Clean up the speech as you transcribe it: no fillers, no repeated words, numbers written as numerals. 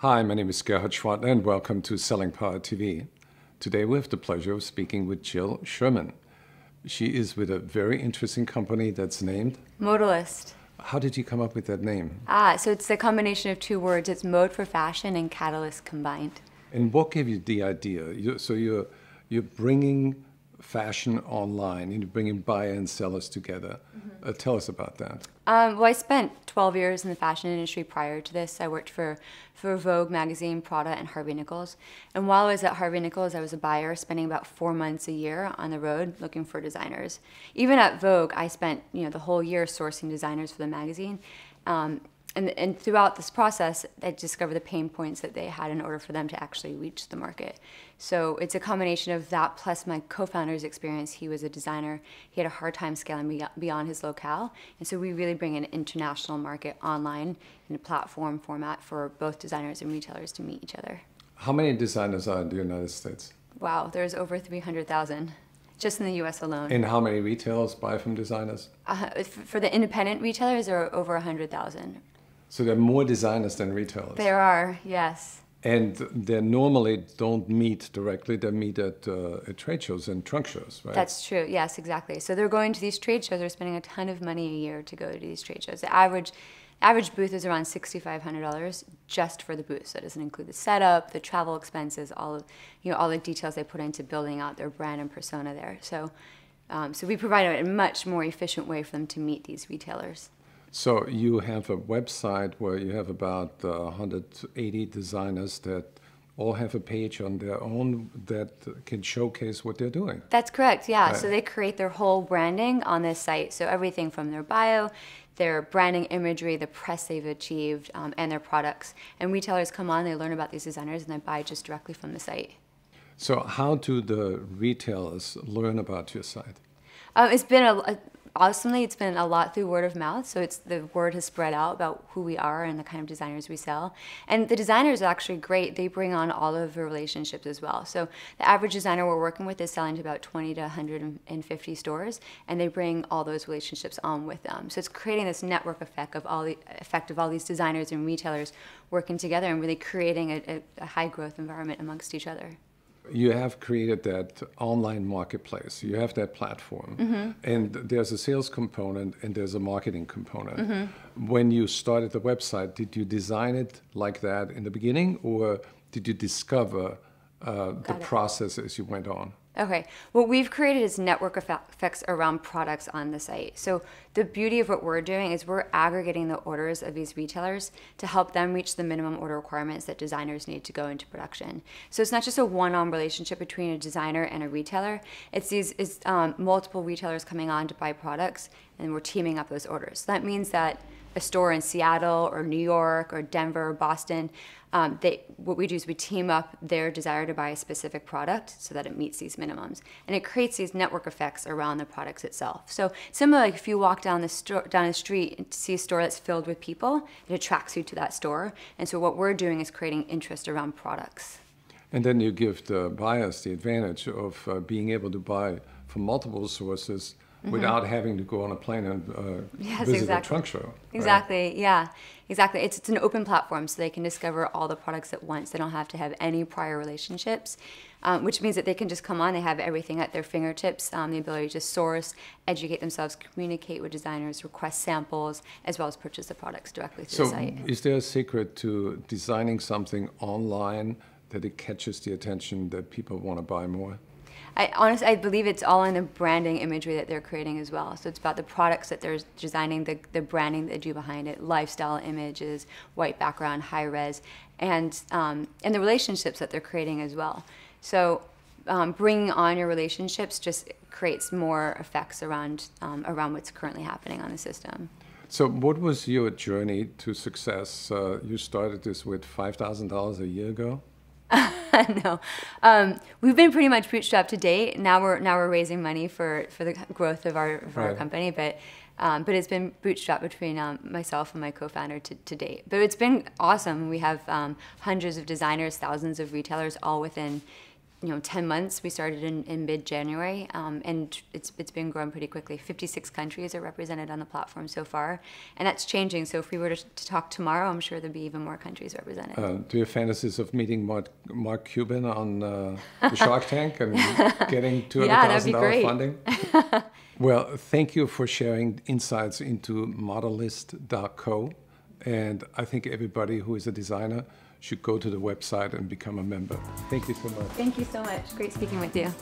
Hi, my name is Gerhard Schwartner and welcome to Selling Power TV. Today we have the pleasure of speaking with Jill Sherman. She is with a very interesting company that's named Modalyst. How did you come up with that name? So it's the combination of two words. It's mode for fashion and catalyst combined. And what gave you the idea? You're bringing fashion online and you're bringing buyer and sellers together. Tell us about that. Well, I spent 12 years in the fashion industry prior to this. I worked for Vogue magazine, Prada, and Harvey Nichols. And while I was at Harvey Nichols, I was a buyer, spending about 4 months a year on the road looking for designers. Even at Vogue, I spent the whole year sourcing designers for the magazine. And throughout this process, I discovered the pain points that they had in order for them to actually reach the market. So it's a combination of that plus my co-founder's experience. He was a designer. He had a hard time scaling beyond his locale. And so we really bring an international market online in a platform format for both designers and retailers to meet each other. How many designers are in the United States? Wow, there's over 300,000. Just in the U.S. alone. And how many retailers buy from designers? For the independent retailers, there are over 100,000. So there are more designers than retailers? There are, yes. And they normally don't meet directly, they meet at trade shows and trunk shows, right? That's true, yes, exactly. So they're going to these trade shows, they're spending a ton of money a year to go to these trade shows. The average booth is around $6,500 just for the booth. So it doesn't include the setup, the travel expenses, all the details they put into building out their brand and persona there. So, so we provide a much more efficient way for them to meet these retailers. So you have a website where you have about 180 designers that all have a page on their own that can showcase what they're doing. That's correct, yeah. Right. So they create their whole branding on this site. So everything from their bio, their branding imagery, the press they've achieved, and their products. And retailers come on, they learn about these designers, and they buy just directly from the site. So how do the retailers learn about your site? It's been awesomely, it's been a lot through word of mouth. So the word has spread out about who we are and the kind of designers we sell. And the designers are actually great. They bring on all of the relationships as well. So the average designer we're working with is selling to about 20 to 150 stores, and they bring all those relationships on with them. So it's creating this network effect of all these designers and retailers working together and really creating a high growth environment amongst each other. You have created that online marketplace. You have that platform. And there's a sales component and there's a marketing component. When you started the website, did you design it like that in the beginning, or did you discover the process as you went on? Okay, what we've created is network effects around products on the site. So the beauty of what we're doing is we're aggregating the orders of these retailers to help them reach the minimum order requirements that designers need to go into production. So it's not just a one-on relationship between a designer and a retailer. It's multiple retailers coming on to buy products, and we're teaming up those orders. So that means that a store in Seattle or New York or Denver or Boston, what we do is we team up their desire to buy a specific product so that it meets these minimums. And it creates these network effects around the products itself. So similarly, if you walk down the street and see a store that's filled with people, it attracts you to that store. And so what we're doing is creating interest around products. And then you give the buyers the advantage of being able to buy from multiple sources without having to go on a plane and visit a trunk show. Right? Exactly, yeah, exactly. It's an open platform, so they can discover all the products at once. They don't have to have any prior relationships, which means that they can just come on. They have everything at their fingertips, the ability to source, educate themselves, communicate with designers, request samples, as well as purchase the products directly through the site. So is there a secret to designing something online that it catches the attention that people want to buy more? Honestly, I believe it's all in the branding imagery that they're creating as well. So it's about the products that they're designing, the branding that they do behind it, lifestyle images, white background, high res, and the relationships that they're creating as well. So bringing on your relationships just creates more effects around what's currently happening on the system. So what was your journey to success? You started this with $5,000 a year ago? No, we've been pretty much bootstrapped to date. Now we're raising money for the growth of our company, but it's been bootstrapped between myself and my co-founder to date. But it's been awesome. We have hundreds of designers, thousands of retailers, all within 10 months. We started in mid-January, and it's been growing pretty quickly. 56 countries are represented on the platform so far, and that's changing. So if we were to talk tomorrow, I'm sure there'd be even more countries represented. Do you have fantasies of meeting Mark Cuban on the Shark Tank and getting $200,000 funding? Well, thank you for sharing insights into Modalyst.co. And I think everybody who is a designer should go to the website and become a member. Thank you so much. Thank you so much. Great speaking with you.